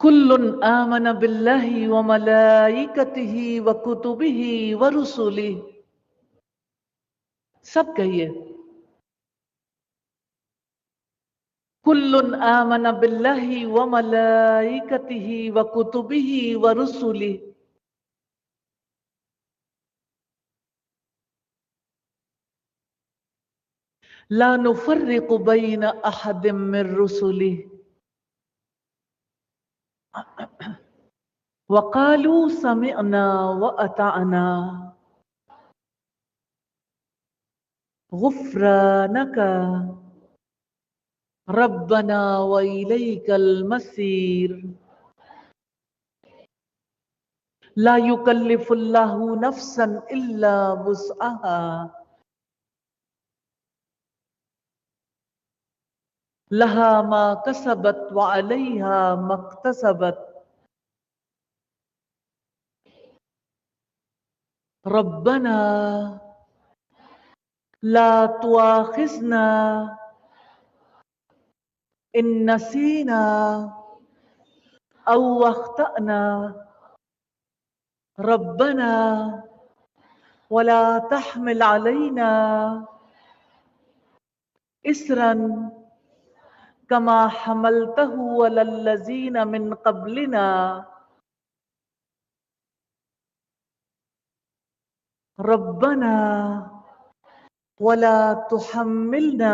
कुल्लुन आमन बिल्लाहि व मलाइकतिही व कुतुबिही व रुसुलिही। सब कहिए, कुल्लुन आमन बिल्लाहि व मलाइकतिही व कुतुबिही व रुसुलिही। ला नुफर्रिकु बैन अहदिम मिर रुसुलिही वक़ालू समिअना व अताअना गुफ्रानका रब्बना व इलैकल मसीर। ला युकल्लिफुल्लाहु नफ्सन इल्ला वुस्अहा लहा मा कसबत व अलैहा मक्तसबत रब्बना ला तुआखिजना इन नसीना औ अख्तअना रब्बना वला तहमिल अलैना इसरन कमा हमलतहु अलल लज़ीना मिन क़ब्लिना रब्बना वला तुहम्मिलना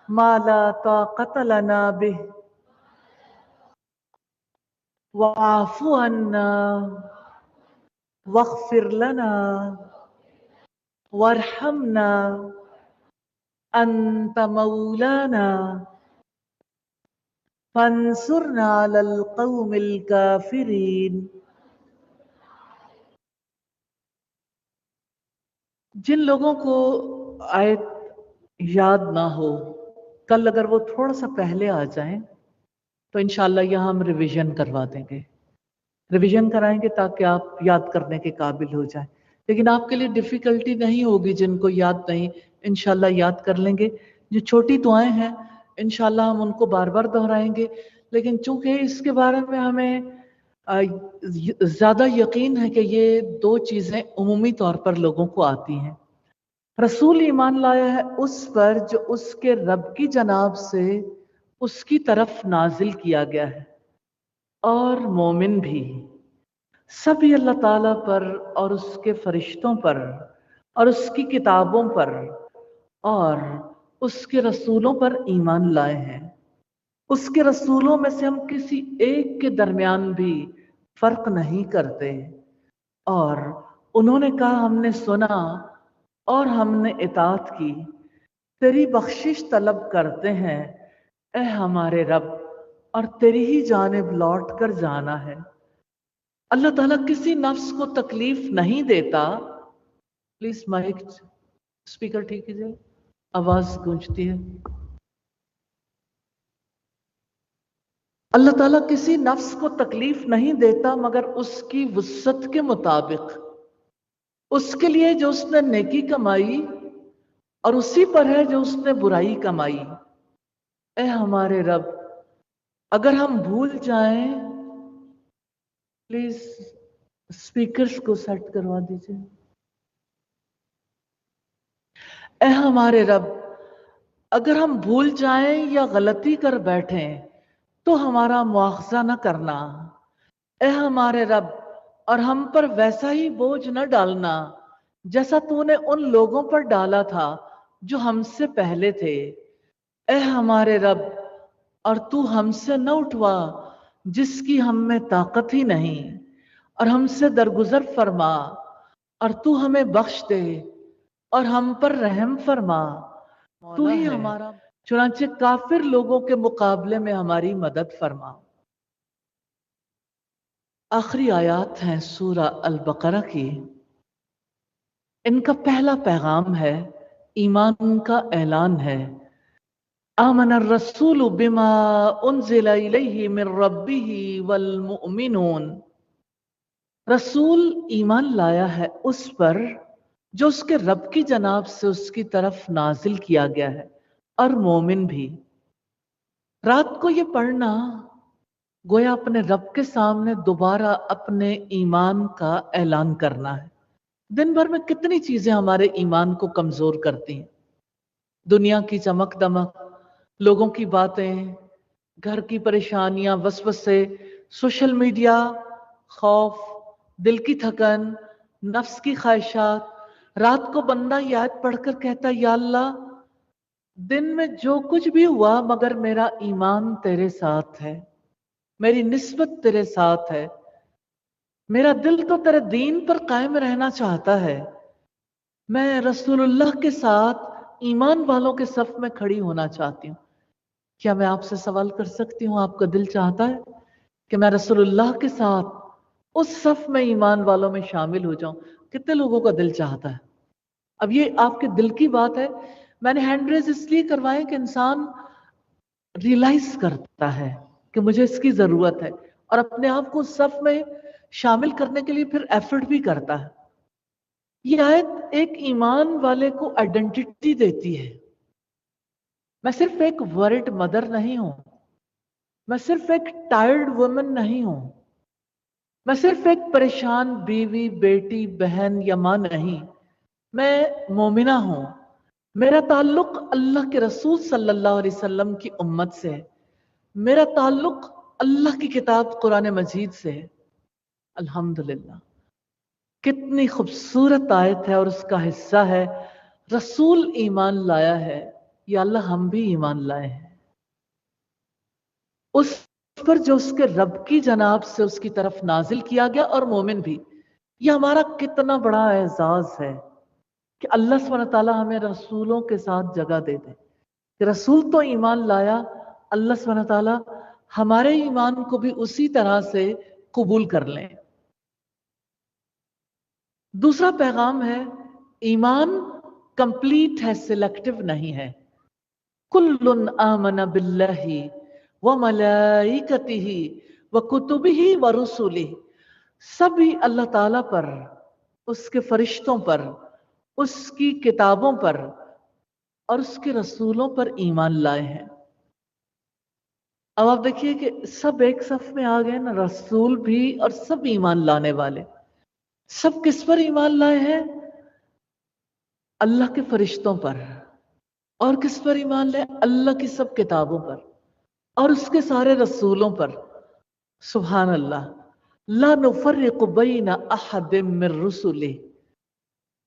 मा ला ताक़त लना बिह वाफ़ु अन्ना वग़फ़िर लना वरहमना अंत मौलाना फंसुरना अलल क़ौमिल काफ़िरीन। जिन लोगों को आयत याद ना हो, कल अगर वो थोड़ा सा पहले आ जाएं तो इंशाल्लाह यहाँ हम रिवीजन करवा देंगे, रिवीजन कराएंगे ताकि आप याद करने के काबिल हो जाएं। लेकिन आपके लिए डिफिकल्टी नहीं होगी, जिनको याद नहीं इंशाल्लाह याद कर लेंगे। जो छोटी दुआएं हैं इंशाल्लाह हम उनको बार बार दोहराएंगे, लेकिन चूंकि इसके बारे में हमें ज्यादा यकीन है कि ये दो चीजें उमूमी तौर पर लोगों को आती हैं। रसूल ईमान लाया है उस पर जो उसके रब की जनाब से उसकी तरफ नाजिल किया गया है, और मोमिन भी सभी अल्लाह ताला पर और उसके फरिश्तों पर और उसकी किताबों पर और उसके रसूलों पर ईमान लाए हैं। उसके रसूलों में से हम किसी एक के दरमियान भी फर्क नहीं करते। और उन्होंने कहा हमने सुना और हमने इताअत की, तेरी बख्शिश तलब करते हैं ए हमारे रब, और तेरी ही जानिब लौट कर जाना है। अल्लाह ताला किसी नफ्स को तकलीफ नहीं देता। प्लीज माइक स्पीकर ठीक कीजिए, आवाज गूंजती है। अल्लाह ताला किसी नफ्स को तकलीफ नहीं देता मगर उसकी वुसअत के मुताबिक, उसके लिए जो उसने नेकी कमाई और उसी पर है जो उसने बुराई कमाई। ए हमारे रब, अगर हम भूल जाएं, प्लीज स्पीकर्स को सेट करवा दीजिए। ए हमारे रब, अगर हम भूल जाएं या गलती कर बैठें तो हमारा मुआवजा न करना। ए हमारे रब, और हम पर वैसा ही बोझ न डालना जैसा तूने उन लोगों पर डाला था जो हमसे पहले थे। ए हमारे रब, और तू हमसे न उठवा जिसकी हम में ताकत ही नहीं, और हमसे दरगुजर फरमा और तू हमें बख्श दे और हम पर रहम फरमा। तू ही हमारा, चुनांचे काफिर लोगों के मुकाबले में हमारी मदद फरमा। आखिरी आयात हैं सूरा अल बकरा की। इनका पहला पैगाम है, ईमान का ऐलान है। आमन रसूल बिमा उन्जिला इलैहि मिर रब्बिही वल मुमिनून। रसूल ईमान लाया है उस पर जो उसके रब की जनाब से उसकी तरफ नाजिल किया गया है, और मोमिन भी। रात को ये पढ़ना गोया अपने रब के सामने दोबारा अपने ईमान का ऐलान करना है। दिन भर में कितनी चीजें हमारे ईमान को कमजोर करती हैं। दुनिया की चमक दमक, लोगों की बातें, घर की परेशानियां, वसवसे, सोशल मीडिया, खौफ, दिल की थकन, नफ्स की ख्वाहिशात। रात को बंदा ये आयत पढ़कर कहता, या अल्लाह, दिन में जो कुछ भी हुआ मगर मेरा ईमान तेरे साथ है, मेरी निस्बत तेरे साथ है, मेरा दिल तो तेरे दीन पर कायम रहना चाहता है, मैं रसूलुल्लाह के साथ ईमान वालों के सफ में खड़ी होना चाहती हूँ। क्या मैं आपसे सवाल कर सकती हूँ, आपका दिल चाहता है कि मैं रसूलुल्लाह के साथ उस सफ में ईमान वालों में शामिल हो जाऊं? कितने लोगों का दिल चाहता है? अब ये आपके दिल की बात है। मैंने हैंड रेज इसलिए करवाए कि इंसान रियलाइज करता है कि मुझे इसकी जरूरत है और अपने आप को सफ में शामिल करने के लिए फिर एफर्ट भी करता है। ये आयत एक ईमान वाले को आइडेंटिटी देती है। मैं सिर्फ एक वर्रिड मदर नहीं हूं, मैं सिर्फ एक टायर्ड वुमन नहीं हूं, मैं सिर्फ एक परेशान बीवी, बेटी, बहन या मां नहीं, मैं मोमिना हूं। मेरा ताल्लुक अल्लाह के रसूल सल्लल्लाहु अलैहि वसल्लम की उम्मत से है, मेरा ताल्लुक अल्लाह की किताब कुरान मजीद से है। अल्हम्दुलिल्लाह, कितनी खूबसूरत आयत है और उसका हिस्सा है रसूल ईमान लाया है, या अल्लाह हम भी ईमान लाए हैं उस पर जो उसके रब की जनाब से उसकी तरफ नाजिल किया गया, और मोमिन भी। यह हमारा कितना बड़ा एजाज है कि अल्लाह सुब्हानहू व तआला हमें रसूलों के साथ जगह दे दे कि रसूल तो ईमान लाया, अल्लाह सुब्हानहू व तआला हमारे ईमान को भी उसी तरह से कबूल कर लें। दूसरा पैगाम है, ईमान कंप्लीट है, सिलेक्टिव नहीं है। कुल्लुन आमना बिल्लाहि व मलाइकतिही व कुतुबिही व रुसुलिही, सभी अल्लाह ताला पर, उसके फरिश्तों पर, उसकी किताबों पर और उसके रसूलों पर ईमान लाए हैं। अब आप देखिए कि सब एक सफ में आ गए ना, रसूल भी और सब ईमान लाने वाले। सब किस पर ईमान लाए हैं? अल्लाह के फरिश्तों पर। और किस पर ईमान लाए? अल्लाह की सब किताबों पर और उसके सारे रसूलों पर। सुभान अल्लाह, ला नुफर्रिकु बैना अहदिम मिर रुसुलिही,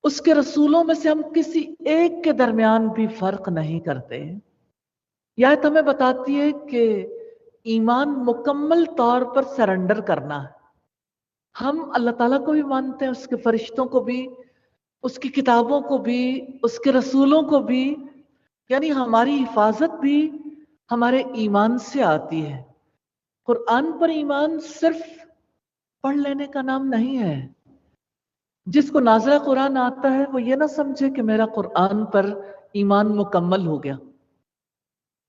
उसके रसूलों में से हम किसी एक के दरमियान भी फर्क नहीं करते। यह आयत हमें बताती है कि ईमान मुकम्मल तौर पर सरेंडर करना है। हम अल्लाह ताला को भी मानते हैं, उसके फरिश्तों को भी, उसकी किताबों को भी, उसके रसूलों को भी, यानी हमारी हिफाजत भी हमारे ईमान से आती है। कुरान पर ईमान सिर्फ पढ़ लेने का नाम नहीं है। जिसको नाज़िला कुरान आता है वो ये ना समझे कि मेरा कुरान पर ईमान मुकम्मल हो गया।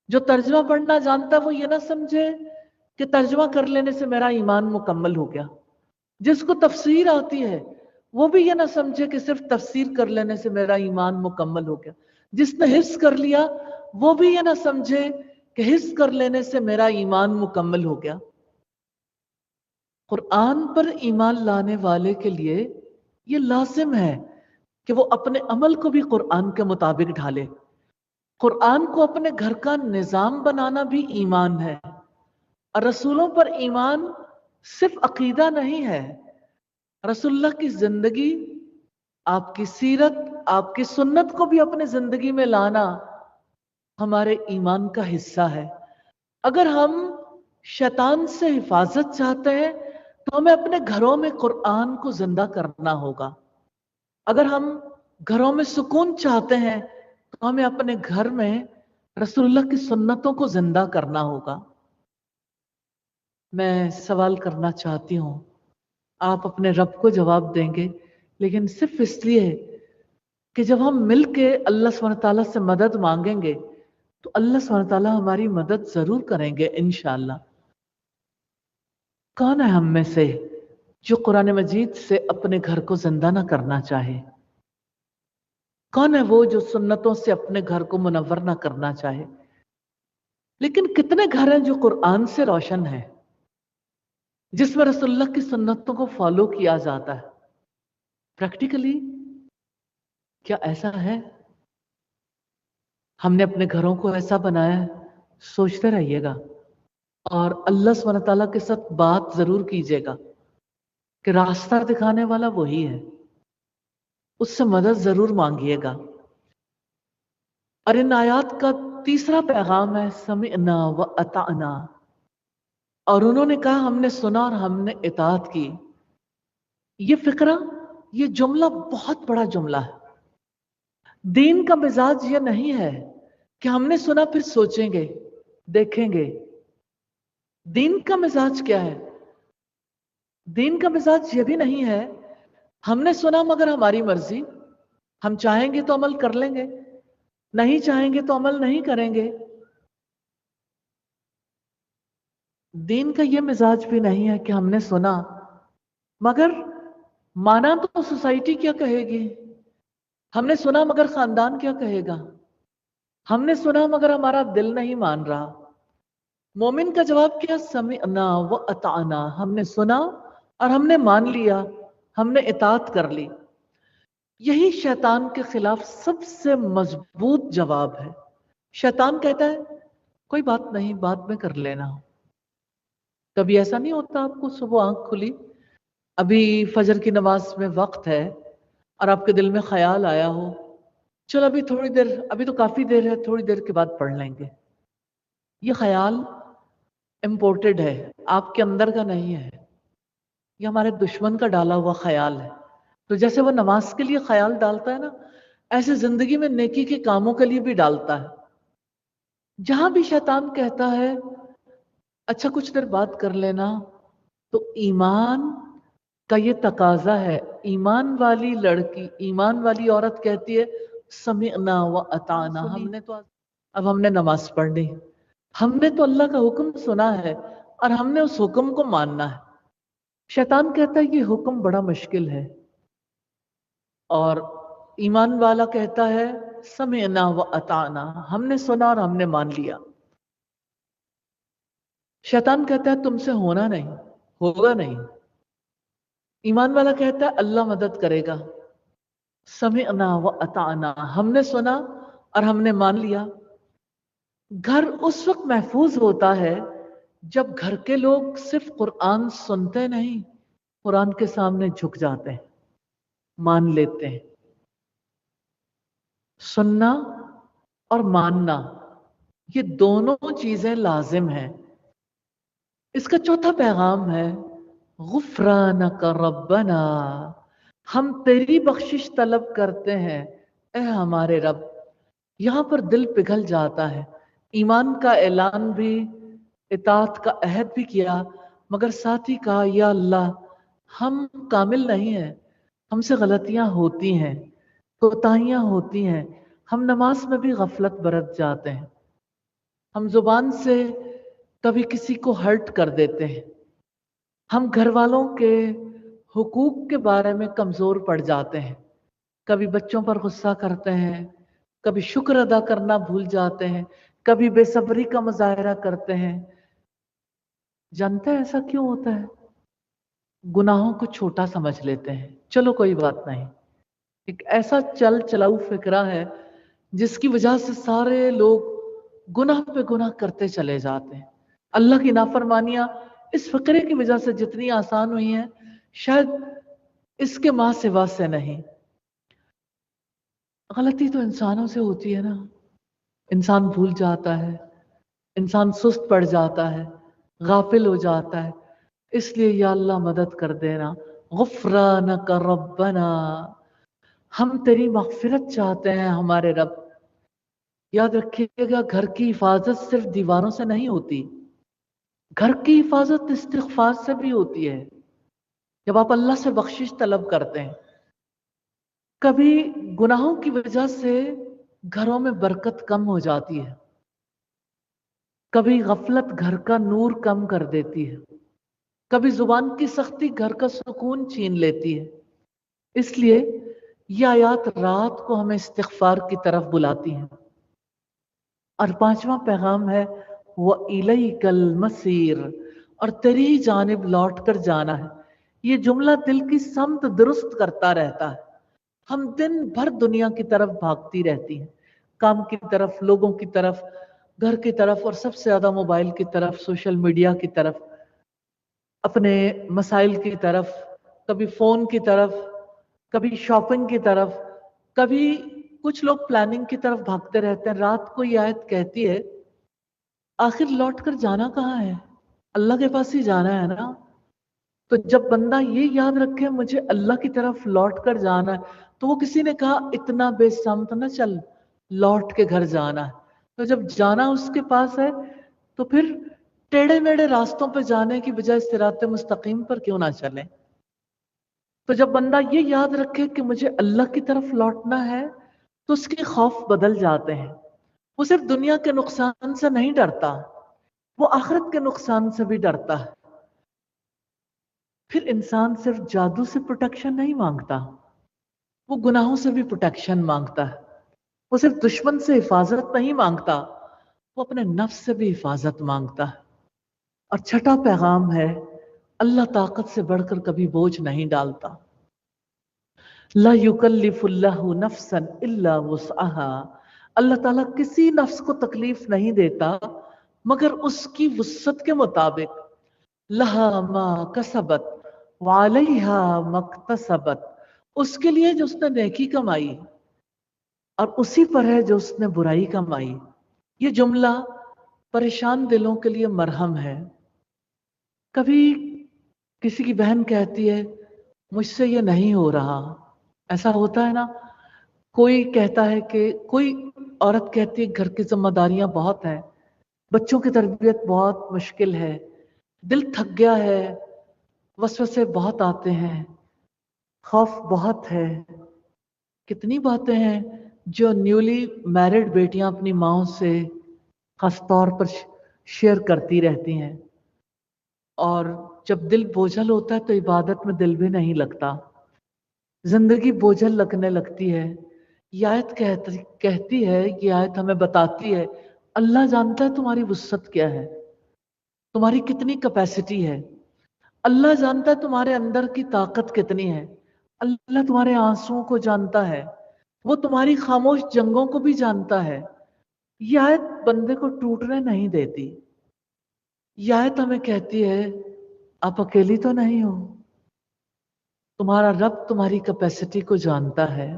जो तर्जमा पढ़ना जानता है वो ये ना समझे कि तर्जमा कर लेने से मेरा ईमान मुकम्मल हो गया। जिसको तफसीर आती है वो भी ये ना समझे कि सिर्फ तफसीर कर लेने से मेरा ईमान मुकम्मल हो गया। जिसने हिफ्ज कर लिया वो भी ये ना समझे कि हिफ्ज कर लेने से मेरा ईमान मुकम्मल हो गया। कुरान पर ईमान लाने वाले के लिए ये लाजिम है कि वो अपने अमल को भी कुरान के मुताबिक ढाले। कुरान को अपने घर का निजाम बनाना भी ईमान है। और रसूलों पर ईमान सिर्फ अकीदा नहीं है, रसूलुल्लाह की जिंदगी, आपकी सीरत, आपकी सुन्नत को भी अपने जिंदगी में लाना हमारे ईमान का हिस्सा है। अगर हम शैतान से हिफाजत चाहते हैं तो हमें अपने घरों में कुरान को जिंदा करना होगा। अगर हम घरों में सुकून चाहते हैं तो हमें अपने घर में रसूलुल्लाह की सुन्नतों को जिंदा करना होगा। मैं सवाल करना चाहती हूँ, आप अपने रब को जवाब देंगे, लेकिन सिर्फ इसलिए कि जब हम मिल के अल्लाह सुब्हानहू तआला से मदद मांगेंगे तो अल्लाह सुब्हानहू तआला हमारी मदद जरूर करेंगे इंशाअल्लाह। कौन है हम में से जो कुरान मजीद से अपने घर को जिंदा ना करना चाहे? कौन है वो जो सुन्नतों से अपने घर को मुनव्वर ना करना चाहे? लेकिन कितने घर हैं जो कुरान से रोशन हैं, जिसमें रसूलुल्लाह की सुन्नतों को फॉलो किया जाता है? प्रैक्टिकली क्या ऐसा है? हमने अपने घरों को ऐसा बनाया है? सोचते रहिएगा और अल्लाह सुब्हानहू व तआला के साथ बात जरूर कीजिएगा कि रास्ता दिखाने वाला वही है, उससे मदद जरूर मांगिएगा। और इन आयात का तीसरा पैगाम है समिअना व अताना। और उन्होंने कहा हमने सुना और हमने इताअत की। ये फिक्रा, ये जुमला बहुत बड़ा जुमला है। दीन का मिजाज ये नहीं है कि हमने सुना फिर सोचेंगे देखेंगे। दीन का मिजाज क्या है? दीन का मिजाज ये भी नहीं है हमने सुना मगर हमारी मर्जी, हम चाहेंगे तो अमल कर लेंगे, नहीं चाहेंगे तो अमल नहीं करेंगे। दीन का ये मिजाज भी नहीं है कि हमने सुना मगर माना तो सोसाइटी क्या कहेगी, हमने सुना मगर खानदान क्या कहेगा, हमने सुना मगर हमारा दिल नहीं मान रहा। मोमिन का जवाब क्या? समिअना व अताना। हमने सुना और हमने मान लिया, हमने इताअत कर ली। यही शैतान के खिलाफ सबसे मजबूत जवाब है। शैतान कहता है कोई बात नहीं, बाद में कर लेना। कभी ऐसा नहीं होता आपको सुबह आंख खुली, अभी फजर की नमाज में वक्त है और आपके दिल में ख्याल आया हो चलो अभी थोड़ी देर, अभी तो काफी देर है, थोड़ी देर के बाद पढ़ लेंगे। ये ख्याल इम्पोर्टेड है, आपके अंदर का नहीं है, ये हमारे दुश्मन का डाला हुआ ख्याल है। तो जैसे वो नमाज के लिए ख्याल डालता है ना, ऐसे जिंदगी में नेकी के कामों के लिए भी डालता है। जहां भी शैतान कहता है अच्छा कुछ देर बात कर लेना, तो ईमान का ये तकाजा है। ईमान वाली लड़की, ईमान वाली औरत कहती है समिअना व अताना। हमने तो अब हमने नमाज पढ़नी, हमने तो अल्लाह का हुक्म सुना है और हमने उस हुक्म को मानना है। शैतान कहता है ये हुक्म बड़ा मुश्किल है, और ईमान वाला कहता है समिअना व अताना, हमने सुना और हमने मान लिया। शैतान कहता है तुमसे होना नहीं, होगा नहीं। ईमान वाला कहता है अल्लाह मदद करेगा। समिअना व अताना, हमने सुना और हमने मान लिया। घर उस वक्त महफूज होता है जब घर के लोग सिर्फ कुरान सुनते नहीं, कुरान के सामने झुक जाते हैं, मान लेते हैं। सुनना और मानना ये दोनों चीजें लाजिम हैं। इसका चौथा पैगाम है गुफ्रानक रब्बना, हम तेरी बख्शिश तलब करते हैं ए हमारे रब। यहां पर दिल पिघल जाता है। ईमान का ऐलान भी, इताअत का अहद भी किया, मगर साथ ही कहा या अल्लाह हम कामिल नहीं हैं, हमसे गलतियां होती हैं, कोताहियां होती हैं, हम नमाज में भी गफलत बरत जाते हैं, हम जुबान से कभी किसी को हर्ट कर देते हैं, हम घर वालों के हुकूक के बारे में कमजोर पड़ जाते हैं, कभी बच्चों पर गुस्सा करते हैं, कभी शुक्र अदा करना भूल जाते हैं, कभी बेसब्री का मुजाहरा करते हैं। जानते हैं ऐसा क्यों होता है? गुनाहों को छोटा समझ लेते हैं, चलो कोई बात नहीं। एक ऐसा चल चलाऊ फिक्रा है जिसकी वजह से सारे लोग गुनाह पे गुनाह करते चले जाते हैं। अल्लाह की नाफरमानियां इस फिक्रे की वजह से जितनी आसान हुई हैं, शायद इसके मां सिवा से नहीं। गलती तो इंसानों से होती है ना, इंसान भूल जाता है, इंसान सुस्त पड़ जाता है, गाफिल हो जाता है। इसलिए या अल्लाह मदद कर देना, गुफ्रानक रब्बना, हम तेरी मगफिरत चाहते हैं हमारे रब। याद रखिएगा घर की हिफाजत सिर्फ दीवारों से नहीं होती, घर की हिफाजत इस्तिग़फ़ार से भी होती है। जब आप अल्लाह से बख्शिश तलब करते हैं, कभी गुनाहों की वजह से घरों में बरकत कम हो जाती है, कभी गफलत घर का नूर कम कर देती है, कभी जुबान की सख्ती घर का सुकून छीन लेती है। इसलिए ये आयात रात को हमें इस्तिग़फ़ार की तरफ बुलाती हैं। और पांचवा पैगाम है وَإِلَيْكَ الْمَصِيرُ، اور تیری ہی جانب لوٹ کر جانا ہے۔ یہ جملہ دل کی سمت درست کرتا رہتا ہے۔ ہم دن بھر دنیا کی طرف بھاگتی رہتی ہیں، کام کی طرف، لوگوں کی طرف، گھر کی طرف، اور سب سے زیادہ موبائل کی طرف، سوشل میڈیا کی طرف، اپنے مسائل کی طرف، کبھی فون کی طرف، کبھی شاپنگ کی طرف، کبھی کچھ لوگ پلاننگ کی طرف بھاگتے رہتے ہیں۔ رات کو یہ آیت کہتی ہے آخر لوٹ کر جانا کہاں ہے؟ اللہ کے پاس ہی جانا ہے نا۔ تو جب بندہ یہ یاد رکھے مجھے اللہ کی طرف لوٹ کر جانا ہے، تو وہ کسی نے کہا اتنا بے سمت نہ چل، لوٹ کے گھر جانا ہے۔ تو جب جانا اس کے پاس ہے تو پھر ٹیڑھے میڑھے راستوں پہ جانے کی بجائے صراط مستقیم پر کیوں نہ چلیں؟ تو جب بندہ یہ یاد رکھے کہ مجھے اللہ کی طرف لوٹنا ہے تو اس کے خوف بدل جاتے ہیں۔ وہ صرف دنیا کے نقصان سے نہیں ڈرتا، وہ آخرت کے نقصان سے بھی ڈرتا ہے۔ پھر انسان صرف جادو سے پروٹیکشن نہیں مانگتا، وہ گناہوں سے بھی پروٹیکشن مانگتا ہے۔ وہ صرف دشمن سے حفاظت نہیں مانگتا، وہ اپنے نفس سے بھی حفاظت مانگتا ہے۔ اور چھٹا پیغام ہے اللہ طاقت سے بڑھ کر کبھی بوجھ نہیں ڈالتا۔ لا یکلف اللہ نفسا الا وسعها، اللہ تعالیٰ کسی نفس کو تکلیف نہیں دیتا مگر اس کی وسعت کے مطابق۔ لہا ما کسبت وعلیہا ما اکتسبت، اس کے لیے جو اس نے نیکی کمائی اور اسی پر ہے جو اس نے برائی کمائی۔ یہ جملہ پریشان دلوں کے لیے مرہم ہے۔ کبھی کسی کی بہن کہتی ہے مجھ سے یہ نہیں ہو رہا، ایسا ہوتا ہے نا۔ کوئی کہتا ہے کہ کوئی عورت کہتی ہے گھر کی ذمہ داریاں بہت ہیں، بچوں کی تربیت بہت مشکل ہے، دل تھک گیا ہے، وسوسے بہت آتے ہیں، خوف بہت ہے۔ کتنی باتیں ہیں جو نیولی میرڈ بیٹیاں اپنی ماؤں سے خاص طور پر شیئر کرتی رہتی ہیں، اور جب دل بوجھل ہوتا ہے تو عبادت میں دل بھی نہیں لگتا، زندگی بوجھل لگنے لگتی ہے۔ یہ آیت کہتی ہے، یہ آیت ہمیں بتاتی ہے اللہ جانتا ہے تمہاری وسعت کیا ہے، تمہاری کتنی کیپیسٹی ہے، اللہ جانتا ہے تمہارے اندر کی طاقت کتنی ہے، اللہ تمہارے آنسوؤں کو جانتا ہے، وہ تمہاری خاموش جنگوں کو بھی جانتا ہے۔ یہ آیت بندے کو ٹوٹنے نہیں دیتی، یہ آیت ہمیں کہتی ہے آپ اکیلی تو نہیں ہو، تمہارا رب تمہاری کیپیسٹی کو جانتا ہے۔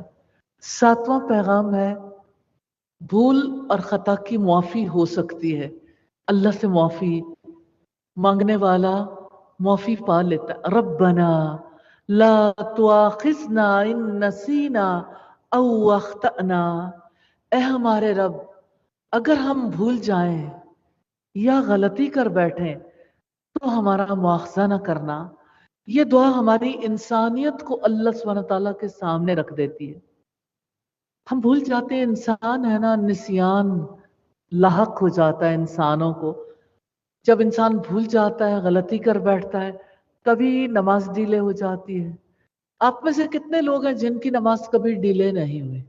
ساتواں پیغام ہے بھول اور خطا کی معافی ہو سکتی ہے، اللہ سے معافی مانگنے والا معافی پا لیتا ہے۔ ربنا لا تؤاخذنا ان نسینا او اخطأنا، اے ہمارے رب اگر ہم بھول جائیں یا غلطی کر بیٹھیں تو ہمارا مواخذہ نہ کرنا۔ یہ دعا ہماری انسانیت کو اللہ سبحانہ تعالیٰ کے سامنے رکھ دیتی ہے۔ ہم بھول جاتے ہیں، انسان ہے نا، نسیان لاحق ہو جاتا ہے انسانوں کو۔ جب انسان بھول جاتا ہے، غلطی کر بیٹھتا ہے، کبھی نماز ڈیلے ہو جاتی ہے۔ آپ میں سے کتنے لوگ ہیں جن کی نماز کبھی ڈیلے نہیں ہوئی؟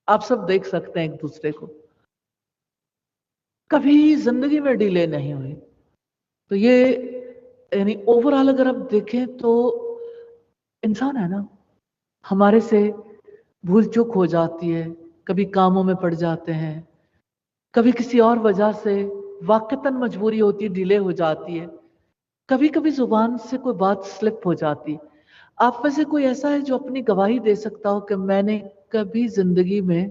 آپ سب دیکھ سکتے ہیں ایک دوسرے کو، کبھی زندگی میں ڈیلے نہیں ہوئی۔ تو یہ یعنی اوورآل اگر آپ دیکھیں تو انسان ہے نا، ہمارے سے بھول چک ہو جاتی ہے، کبھی کاموں میں پڑ جاتے ہیں، کبھی کسی اور وجہ سے واقعتاً مجبوری ہوتی ہے ڈیلے ہو جاتی ہے، کبھی کبھی زبان سے کوئی بات سلپ ہو جاتی۔ آپ میں سے کوئی ایسا ہے جو اپنی گواہی دے سکتا ہو کہ میں نے کبھی زندگی میں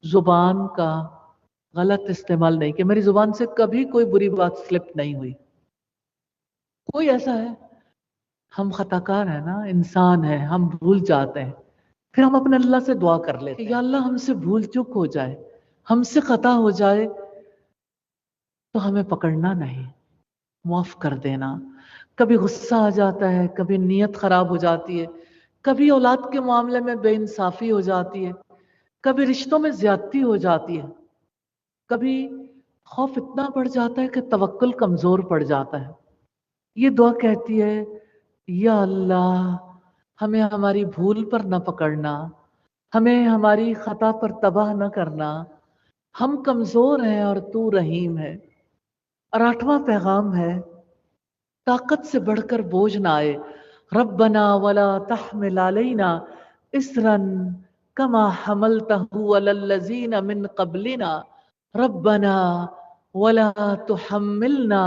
زبان کا غلط استعمال نہیں کیا، میری زبان سے کبھی کوئی بری بات سلپ نہیں ہوئی؟ کوئی ایسا ہے؟ ہم خطا کار ہیں نا، انسان ہیں، ہم بھول جاتے ہیں۔ پھر ہم اپنے اللہ سے دعا کر لیتے ہیں کہ یا اللہ ہم سے بھول چک ہو جائے، ہم سے خطا ہو جائے تو ہمیں پکڑنا نہیں، معاف کر دینا۔ کبھی غصہ آ جاتا ہے، کبھی نیت خراب ہو جاتی ہے، کبھی اولاد کے معاملے میں بے انصافی ہو جاتی ہے، کبھی رشتوں میں زیادتی ہو جاتی ہے، کبھی خوف اتنا بڑھ جاتا ہے کہ توکل کمزور پڑ جاتا ہے۔ یہ دعا کہتی ہے یا اللہ ہمیں ہماری بھول پر نہ پکڑنا، ہمیں ہماری خطا پر تباہ نہ کرنا، ہم کمزور ہیں اور تو رحیم ہے۔ اور 8واں پیغام ہے طاقت سے بڑھ کر بوجھ نہ آئے۔ ربنا ولا تحمل علینا اسرا کما حملتہ علی الذین من قبلنا ربنا ولا تحملنا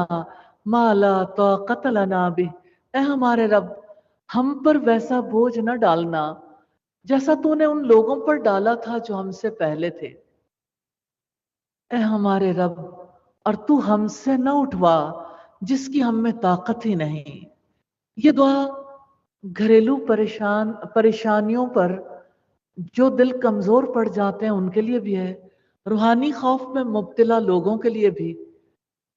ما لا طاقت لنا بہ۔ اے ہمارے رب، ہم پر ویسا بوجھ نہ ڈالنا جیسا تو نے ان لوگوں پر ڈالا تھا جو ہم سے پہلے تھے۔ اے ہمارے رب، اور تو ہم سے نہ اٹھوا جس کی ہم میں طاقت ہی نہیں۔ یہ دعا گھریلو پریشانیوں پر جو دل کمزور پڑ جاتے ہیں ان کے لیے بھی ہے، روحانی خوف میں مبتلا لوگوں کے لیے بھی،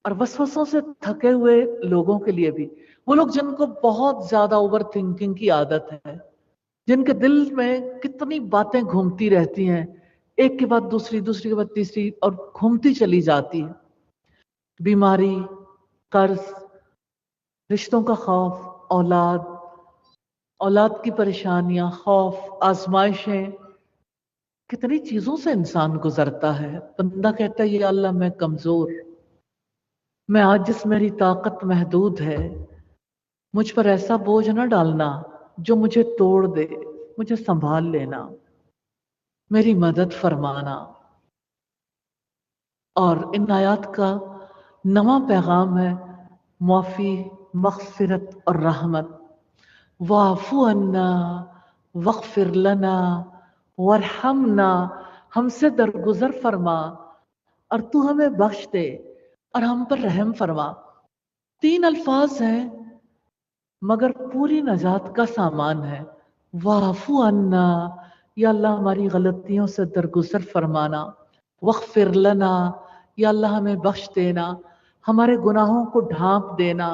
اور وسوسوں سے تھکے ہوئے لوگوں کے لیے بھی۔ وہ لوگ جن کو بہت زیادہ اوور تھنکنگ کی عادت ہے، جن کے دل میں کتنی باتیں گھومتی رہتی ہیں، ایک کے بعد دوسری، دوسری کے بعد تیسری، اور گھومتی چلی جاتی ہے۔ بیماری، قرض، رشتوں کا خوف، اولاد کی پریشانیاں، خوف، آزمائشیں، کتنی چیزوں سے انسان گزرتا ہے۔ بندہ کہتا ہے یا اللہ میں کمزور، میں عاجز، میری طاقت محدود ہے، مجھ پر ایسا بوجھ نہ ڈالنا جو مجھے توڑ دے، مجھے سنبھال لینا، میری مدد فرمانا۔ اور ان آیات کا 9واں پیغام ہے معافی، مغفرت اور رحمت۔ واعف عنا واغفر لنا وارحمنا، ہم سے درگزر فرما اور تو ہمیں بخش دے اور ہم پر رحم فرما۔ 3 الفاظ ہیں مگر پوری نجات کا سامان ہے۔ واعف عنا، یا اللہ ہماری غلطیوں سے درگزر فرمانا۔ واغفر لنا، یا اللہ ہمیں بخش دینا، ہمارے گناہوں کو ڈھانپ دینا۔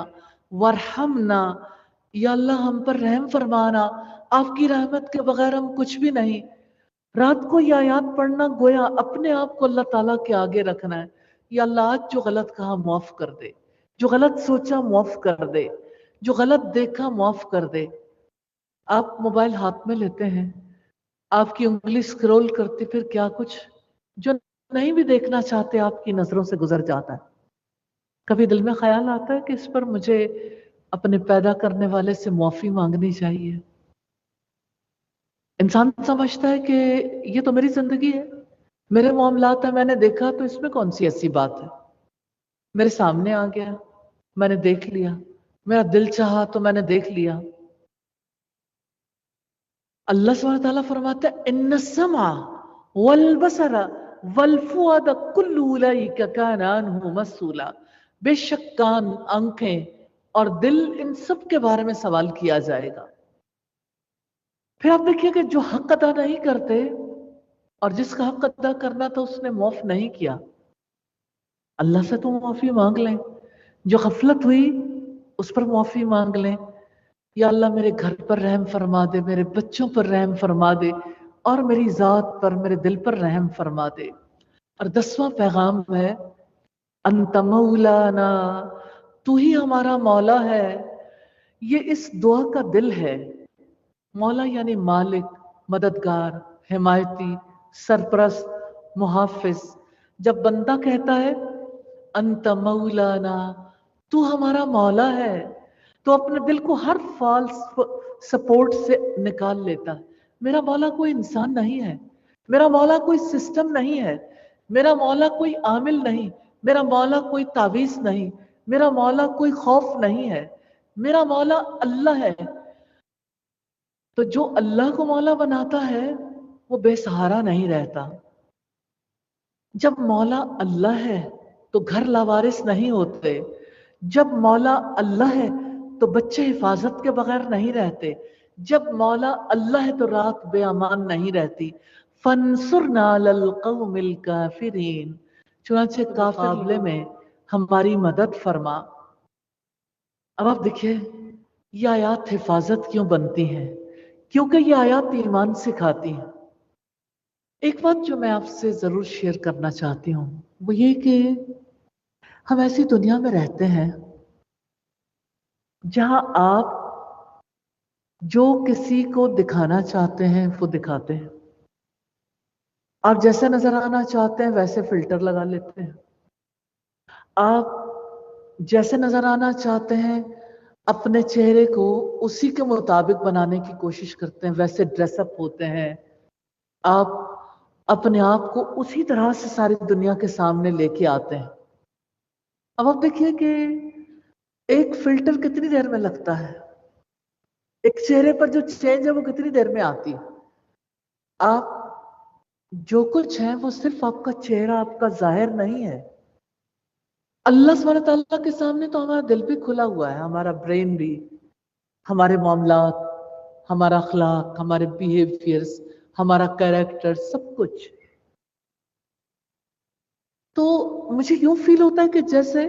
وارحمنا، یا اللہ ہم پر رحم فرمانا، آپ کی رحمت کے بغیر ہم کچھ بھی نہیں۔ رات کو یہ آیات پڑھنا گویا اپنے آپ کو اللہ تعالیٰ کے آگے رکھنا ہے۔ یا اللہ آج جو غلط کہا معاف کر دے، جو غلط سوچا معاف کر دے، جو غلط دیکھا معاف کر دے۔ آپ موبائل ہاتھ میں لیتے ہیں، آپ کی انگلی سکرول کرتی، پھر کیا کچھ جو نہیں بھی دیکھنا چاہتے آپ کی نظروں سے گزر جاتا ہے۔ کبھی دل میں خیال آتا ہے کہ اس پر مجھے اپنے پیدا کرنے والے سے معافی مانگنی چاہیے۔ انسان سمجھتا ہے کہ یہ تو میری زندگی ہے، میرے معاملات ہیں، میں نے دیکھا تو اس میں کون سی ایسی بات ہے، میرے سامنے آ گیا، میں نے دیکھ لیا، میرا دل چاہا تو میں نے دیکھ لیا۔ اللہ سبحانہ تعالیٰ فرماتا ہے ان السمع والبصر والفؤاد کل اولئک کان عنہ مسئولا، بے شک کان، آنکھیں اور دل، ان سب کے بارے میں سوال کیا جائے گا۔ پھر آپ دیکھیے کہ جو حق ادا نہیں کرتے اور جس کا حق ادا کرنا تھا اس نے معاف نہیں کیا، اللہ سے تو معافی مانگ لیں۔ جو غفلت ہوئی اس پر معافی مانگ لیں، یا اللہ میرے گھر پر رحم فرما دے، میرے بچوں پر رحم فرما دے، اور میری ذات پر، میرے دل پر رحم فرما دے۔ اور 10واں پیغام ہے انت مولانا، تو ہی ہمارا مولا ہے۔ یہ اس دعا کا دل ہے۔ مولا یعنی مالک، مددگار، حمایتی، سرپرست، محافظ۔ جب بندہ کہتا ہے انت مولانا، تو ہمارا مولا ہے، تو اپنے دل کو ہر فالس سپورٹ سے نکال لیتا ہے۔ میرا مولا کوئی انسان نہیں ہے، میرا مولا کوئی سسٹم نہیں ہے، میرا مولا کوئی عامل نہیں، میرا مولا کوئی تعویذ نہیں، میرا مولا کوئی خوف نہیں ہے، میرا مولا اللہ ہے۔ تو جو اللہ کو مولا بناتا ہے وہ بے سہارا نہیں رہتا۔ جب مولا اللہ ہے تو گھر لاوارث نہیں ہوتے، جب مولا اللہ ہے تو بچے حفاظت کے بغیر نہیں رہتے، جب مولا اللہ ہے تو رات بے امان نہیں رہتی۔ فانصرنا علی القوم الکافرین، چنانچہ مقابلے میں ہماری مدد فرما۔ اب آپ دیکھیے یہ آیات حفاظت کیوں بنتی ہیں؟ کیونکہ یہ آیات ایمان سکھاتی ہیں۔ ایک بات جو میں آپ سے ضرور شیئر کرنا چاہتی ہوں وہ یہ کہ ہم ایسی دنیا میں رہتے ہیں جہاں آپ جو کسی کو دکھانا چاہتے ہیں وہ دکھاتے ہیں۔ आप जैसे नजर आना चाहते हैं वैसे फिल्टर लगा लेते हैं। आप जैसे नजर आना चाहते हैं अपने चेहरे को उसी के मुताबिक बनाने की कोशिश करते हैं, वैसे ड्रेसअप होते हैं। आप अपने आप को उसी तरह से सारी दुनिया के सामने लेके आते हैं। अब आप देखिए कि एक फिल्टर कितनी देर में लगता है, एक चेहरे पर जो चेंज है वो कितनी देर में आती है। आप जो कुछ है वो सिर्फ आपका चेहरा, आपका जाहिर नहीं है। अल्लाह सुब्हानहू तआला के सामने तो हमारा दिल भी खुला हुआ है, हमारा ब्रेन भी, हमारे मामलात, हमारा अखलाक, हमारे बिहेवियर्स, हमारा कैरेक्टर, सब कुछ। तो मुझे यूं फील होता है कि जैसे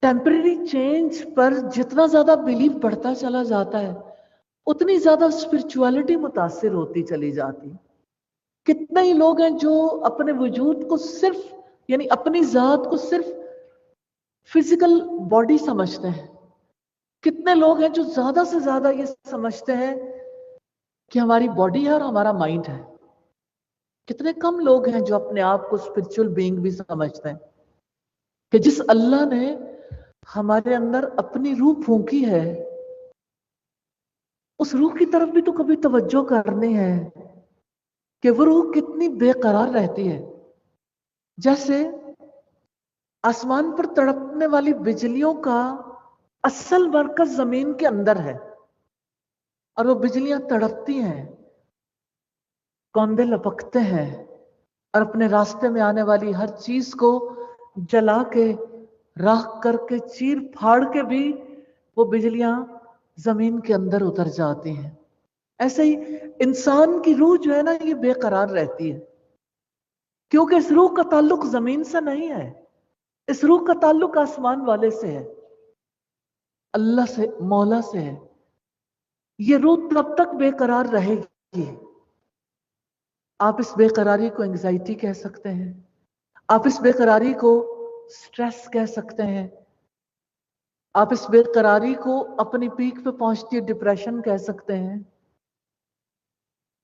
टेम्पररी चेंज पर जितना ज्यादा बिलीव बढ़ता चला जाता है उतनी ज्यादा स्पिरिचुअलिटी मुतासिर होती चली जाती। कितने ही लोग हैं जो अपने वजूद को सिर्फ, यानी अपनी जात को सिर्फ फिजिकल बॉडी समझते हैं। कितने लोग हैं जो ज्यादा से ज्यादा ये समझते हैं कि हमारी बॉडी है और हमारा माइंड है। कितने कम लोग हैं जो अपने आप को स्पिरिचुअल बीइंग भी समझते हैं कि जिस अल्लाह ने हमारे अंदर अपनी रूह फूंकी है, उस रूह की तरफ भी तो कभी तवज्जो करनी है कि वो रूह कितनी बेकरार रहती है। जैसे आसमान पर तड़पने वाली बिजलियों का असल मरकज जमीन के अंदर है और वो बिजलियां तड़पती हैं, कौंधे लपकते हैं और अपने रास्ते में आने वाली हर चीज को जला के, राख करके, चीर फाड़ के भी वो बिजलियां जमीन के अंदर उतर जाती हैं। ऐसे ही इंसान की रूह जो है ना, ये बेकरार रहती है क्योंकि इस रूह का ताल्लुक जमीन से नहीं है, इस रूह का ताल्लुक आसमान वाले से है, अल्लाह से, मौला से है। ये रूह तब तक बेकरार रहेगी। आप इस बेकरारी को एंजाइटी कह सकते हैं, आप इस बेकरारी को स्ट्रेस कह सकते हैं, आप इस बेकरारी को अपनी पीक पे पहुंचती डिप्रेशन कह सकते हैं।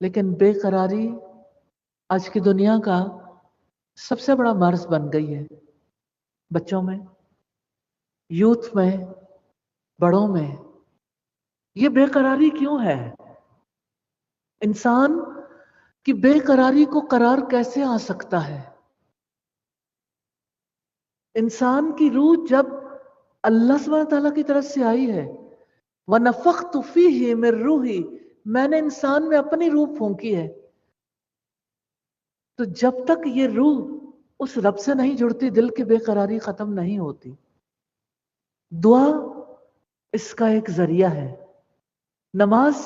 लेकिन बेकरारी आज की दुनिया का सबसे बड़ा मर्ज बन गई है। बच्चों में, यूथ में, बड़ों में ये बेकरारी क्यों है? इंसान की बेकरारी को करार कैसे आ सकता है? इंसान की रूह जब अल्लाह सुब्हानहू तआला की तरफ से आई है, वनफ़ख़्तु फ़ीहि मिन रूही, मैंने इंसान में अपनी रूह फूंकी है, तो जब तक ये रूह उस रब से नहीं जुड़ती दिल की बेकरारी खत्म नहीं होती। दुआ इसका एक जरिया है, नमाज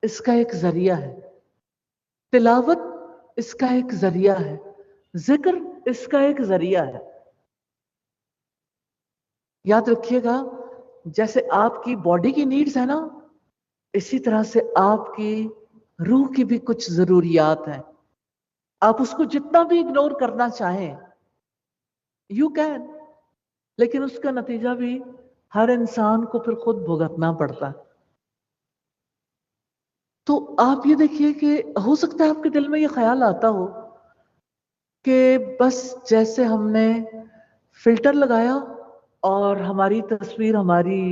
इसका एक जरिया है, तिलावत इसका एक जरिया है, जिक्र इसका एक जरिया है। याद रखिएगा, जैसे आपकी बॉडी की नीड्स है ना, इसी तरह से आपकी रूह की भी कुछ जरूरियात हैं। आप उसको जितना भी इग्नोर करना चाहें, यू कैन, लेकिन उसका नतीजा भी हर इंसान को फिर खुद भुगतना पड़ता है। तो आप ये देखिए कि हो सकता है आपके दिल में ये ख्याल आता हो कि बस जैसे हमने फिल्टर लगाया और हमारी तस्वीर हमारी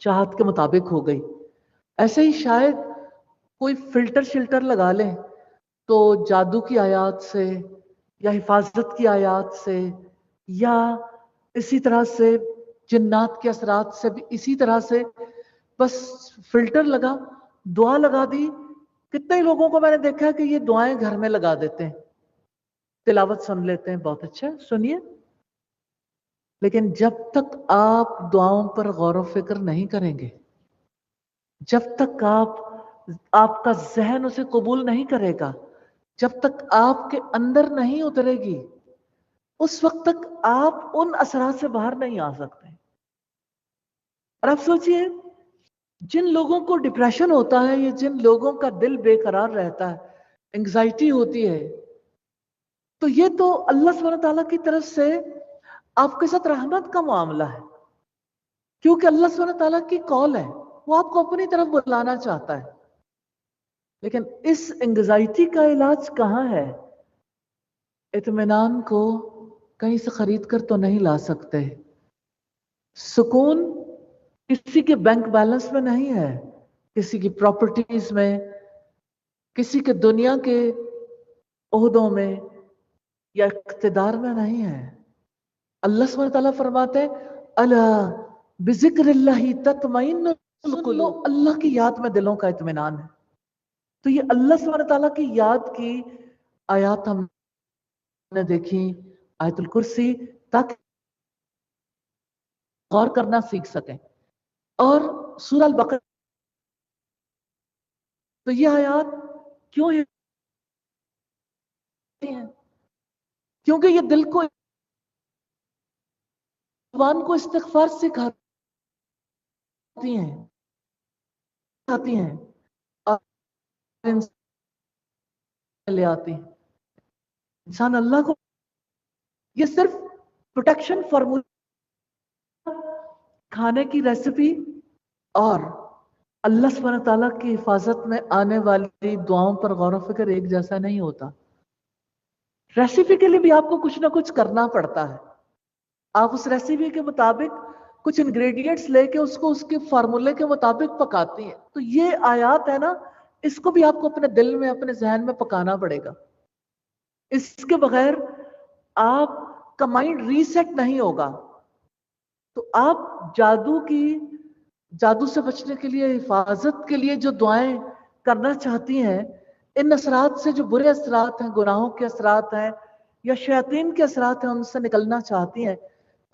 चाहत के मुताबिक हो गई, ऐसे ही शायद कोई फिल्टर शिल्टर लगा लें तो जादू की आयत से या हिफाजत की आयत से या इसी तरह से जिन्नात के असरात से भी इसी तरह से बस फिल्टर लगा, दुआ लगा दी। कितने ही लोगों को मैंने देखा है कि ये दुआएं घर में लगा देते हैं, तिलावत सुन लेते हैं, बहुत अच्छा सुनिए, लेकिन जब तक आप दुआओं पर गौर व फिक्र नहीं करेंगे, जब तक आपका जहन उसे कबूल नहीं करेगा, जब तक आपके अंदर नहीं उतरेगी, उस वक्त तक आप उन असरात से बाहर नहीं आ सकते। और आप सोचिए, जिन लोगों को डिप्रेशन होता है या जिन लोगों का दिल बेकरार रहता है, एंग्जाइटी होती है, तो ये तो अल्लाह सुब्हानहू तआला की तरफ से आपके साथ रहमत का मामला है, क्योंकि अल्लाह सुब्हानहू तआला की कॉल है, वो आपको अपनी तरफ बुलाना चाहता है। لیکن اس انگزائٹی کا علاج کہاں ہے؟ اطمینان کو کہیں سے خرید کر تو نہیں لا سکتے. سکون کسی کے بینک بیلنس میں نہیں ہے، کسی کی پراپرٹیز میں، کسی کے دنیا کے عہدوں میں یا اقتدار میں نہیں ہے. اللہ سبحانہ تعالیٰ فرماتے ہیں الا بذکر اللہ تطمئن القلوب، اللہ کی یاد میں دلوں کا اطمینان ہے. تو یہ اللہ سبحانہ تعالیٰ کی یاد کی آیات ہم نے دیکھی، آیت الکرسی، تاکہ غور کرنا سیکھ سکیں. اور سورہ البقرہ، تو یہ آیات کیوں ہیں؟ کیونکہ یہ دل کو، زبان کو استغفار سکھاتی ہیں اور لے آتی ہیں انسان اللہ کو. یہ صرف پروٹیکشن فارمولا، کھانے کی ریسیپی اور اللہ سبحانہ تعالیٰ کی حفاظت میں آنے والی دعاؤں پر غور و فکر ایک جیسا نہیں ہوتا. ریسیپی کے لیے بھی آپ کو کچھ نہ کچھ کرنا پڑتا ہے. آپ اس ریسیپی کے مطابق کچھ انگریڈینٹس لے کے اس کو اس کے فارمولے کے مطابق پکاتی ہیں. تو یہ آیات ہے نا، اس کو بھی آپ کو اپنے دل میں، اپنے ذہن میں پکانا پڑے گا. اس کے بغیر آپ کا مائنڈ ریسیٹ نہیں ہوگا. تو آپ جادو سے بچنے کے لیے، حفاظت کے لیے جو دعائیں کرنا چاہتی ہیں، ان اثرات سے، جو برے اثرات ہیں، گناہوں کے اثرات ہیں یا شیاطین کے اثرات ہیں، ان سے نکلنا چاہتی ہیں،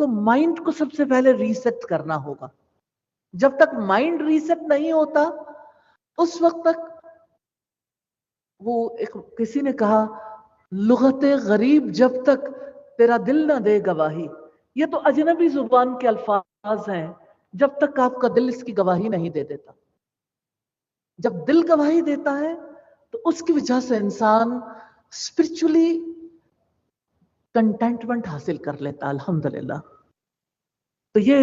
تو مائنڈ کو سب سے پہلے ریسیٹ کرنا ہوگا. جب تک مائنڈ ریسیٹ نہیں ہوتا، اس وقت تک کسی نے کہا لغت غریب جب تک تیرا دل نہ دے گواہی. یہ تو اجنبی زبان کے الفاظ ہیں، جب تک آپ کا دل اس کی گواہی نہیں دے دیتا. جب دل گواہی دیتا ہے تو اس کی وجہ سے انسان اسپرچولی کنٹینٹمنٹ حاصل کر لیتا. الحمدللہ. تو یہ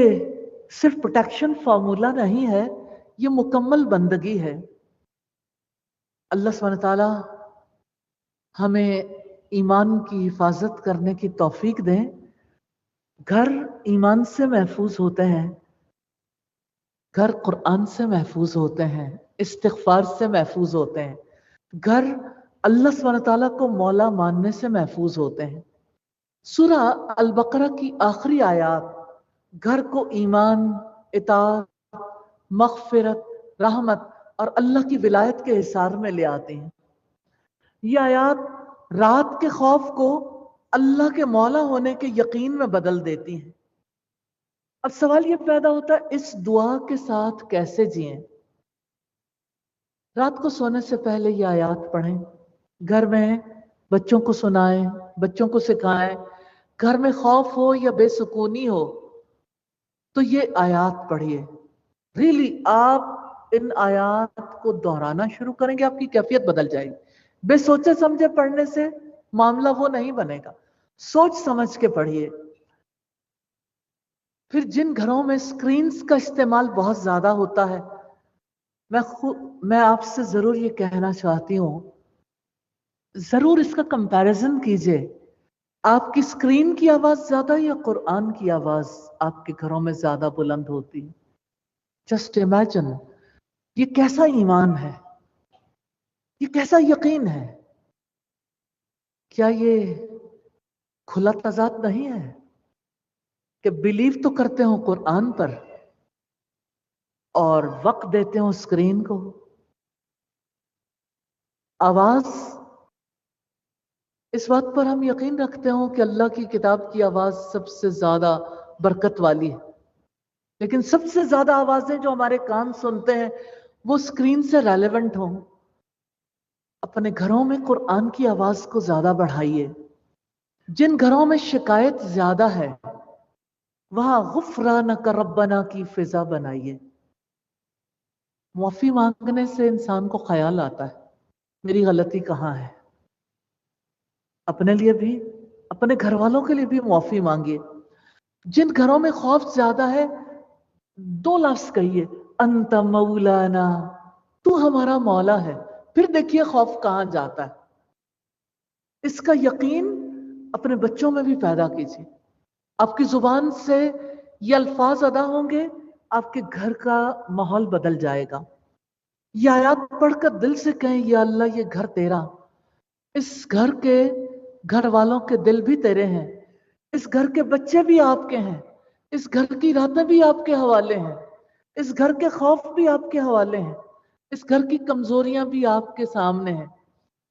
صرف پروٹیکشن فارمولا نہیں ہے، یہ مکمل بندگی ہے. اللہ سبحانہ تعالیٰ ہمیں ایمان کی حفاظت کرنے کی توفیق دیں. گھر ایمان سے محفوظ ہوتے ہیں، گھر قرآن سے محفوظ ہوتے ہیں، استغفار سے محفوظ ہوتے ہیں، گھر اللہ سبحانہ تعالیٰ کو مولا ماننے سے محفوظ ہوتے ہیں. سورہ البقرہ کی آخری آیات گھر کو ایمان، اطاعت، مغفرت، رحمت اور اللہ کی ولایت کے حصار میں لے آتے ہیں. یہ آیات رات کے خوف کو اللہ کے مولا ہونے کے یقین میں بدل دیتی ہیں. اب سوال یہ پیدا ہوتا ہے اس دعا کے ساتھ کیسے جئیں؟ رات کو سونے سے پہلے یہ آیات پڑھیں، گھر میں بچوں کو سنائیں، بچوں کو سکھائیں. گھر میں خوف ہو یا بے سکونی ہو تو یہ آیات پڑھیے. ریلی آپ ان آیات کو دہرانا شروع کریں گے، آپ کی کیفیت بدل جائے گی. بے سوچے سمجھے پڑھنے سے معاملہ وہ نہیں بنے گا. سوچ سمجھ کے پڑھیے. پھر جن گھروں میں اسکرینز کا استعمال بہت زیادہ ہوتا ہے، میں آپ سے ضرور یہ کہنا چاہتی ہوں، ضرور اس کا کمپیریزن کیجئے. آپ کی اسکرین کی آواز زیادہ یا قرآن کی آواز آپ کے گھروں میں زیادہ بلند ہوتی؟ Just imagine. یہ کیسا ایمان ہے، یہ کیسا یقین ہے؟ کیا یہ کھلا تضاد نہیں ہے کہ بلیو تو کرتے ہوں قرآن پر اور وقت دیتے ہوں اسکرین کو؟ آواز، اس بات پر ہم یقین رکھتے ہوں کہ اللہ کی کتاب کی آواز سب سے زیادہ برکت والی ہے، لیکن سب سے زیادہ آوازیں جو ہمارے کان سنتے ہیں وہ اسکرین سے ریلیونٹ ہوں. اپنے گھروں میں قرآن کی آواز کو زیادہ بڑھائیے. جن گھروں میں شکایت زیادہ ہے وہاں غفرانک ربنا کی فضا بنائیے. معافی مانگنے سے انسان کو خیال آتا ہے میری غلطی کہاں ہے. اپنے لیے بھی، اپنے گھر والوں کے لیے بھی معافی مانگیے. جن گھروں میں خوف زیادہ ہے 2 لفظ کہیے، انت مولانا، تو ہمارا مولا ہے، پھر دیکھیے خوف کہاں جاتا ہے. اس کا یقین اپنے بچوں میں بھی پیدا کیجیے. آپ کی زبان سے یہ الفاظ ادا ہوں گے، آپ کے گھر کا ماحول بدل جائے گا. یہ آیات پڑھ کر دل سے کہیں یا اللہ یہ گھر تیرا، اس گھر کے گھر والوں کے دل بھی تیرے ہیں، اس گھر کے بچے بھی آپ کے ہیں، اس گھر کی راتیں بھی آپ کے حوالے ہیں، اس گھر کے خوف بھی آپ کے حوالے ہیں، اس گھر کی کمزوریاں بھی آپ کے سامنے ہیں.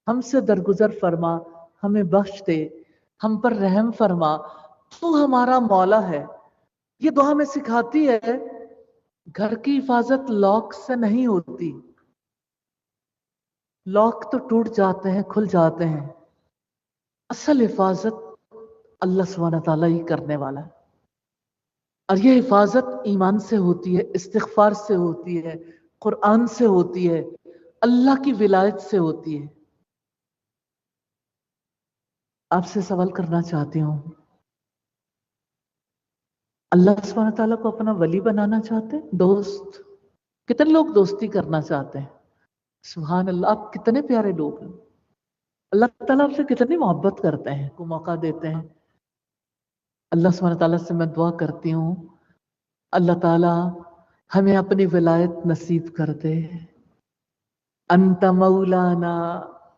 ہم سے درگزر فرما، ہمیں بخش دے، ہم پر رحم فرما، تو ہمارا مولا ہے. یہ دعا ہمیں سکھاتی ہے گھر کی حفاظت لاک سے نہیں ہوتی. لاک تو ٹوٹ جاتے ہیں، کھل جاتے ہیں، اصل حفاظت اللہ سبحانہ تعالیٰ ہی کرنے والا ہے. اور یہ حفاظت ایمان سے ہوتی ہے، استغفار سے ہوتی ہے، قرآن سے ہوتی ہے، اللہ کی ولایت سے ہوتی ہے. آپ سے سوال کرنا چاہتی ہوں، اللہ سبحانہ تعالیٰ کو اپنا ولی بنانا چاہتے ہیں؟ دوست؟ کتنے لوگ دوستی کرنا چاہتے ہیں؟ سبحان اللہ، آپ کتنے پیارے لوگ ہیں. اللہ تعالیٰ آپ سے کتنی محبت کرتے ہیں، کو موقع دیتے ہیں. اللہ سبحانہ تعالیٰ سے میں دعا کرتی ہوں اللہ تعالیٰ ہمیں اپنی ولایت نصیب کر دے. انت مولانا،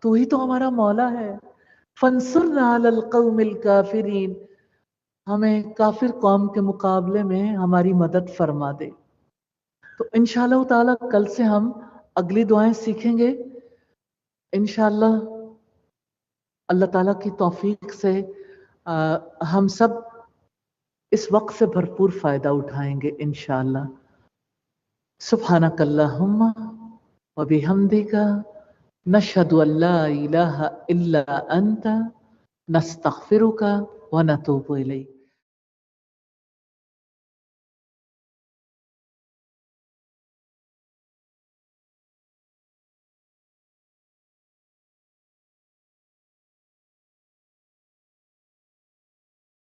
تو ہی تو ہمارا مولا ہے. فانصرنا علی القوم الکافرین، ہمیں کافر قوم کے مقابلے میں ہماری مدد فرما دے. تو انشاءاللہ تعالیٰ کل سے ہم اگلی دعائیں سیکھیں گے انشاءاللہ. اللہ تعالیٰ کی توفیق سے ہم سب اس وقت سے بھرپور فائدہ اٹھائیں گے انشاءاللہ. سبحانک اللہم وبحمدک، نشہد ان لا الہ الا انت، نستغفرک ونتوب الیک.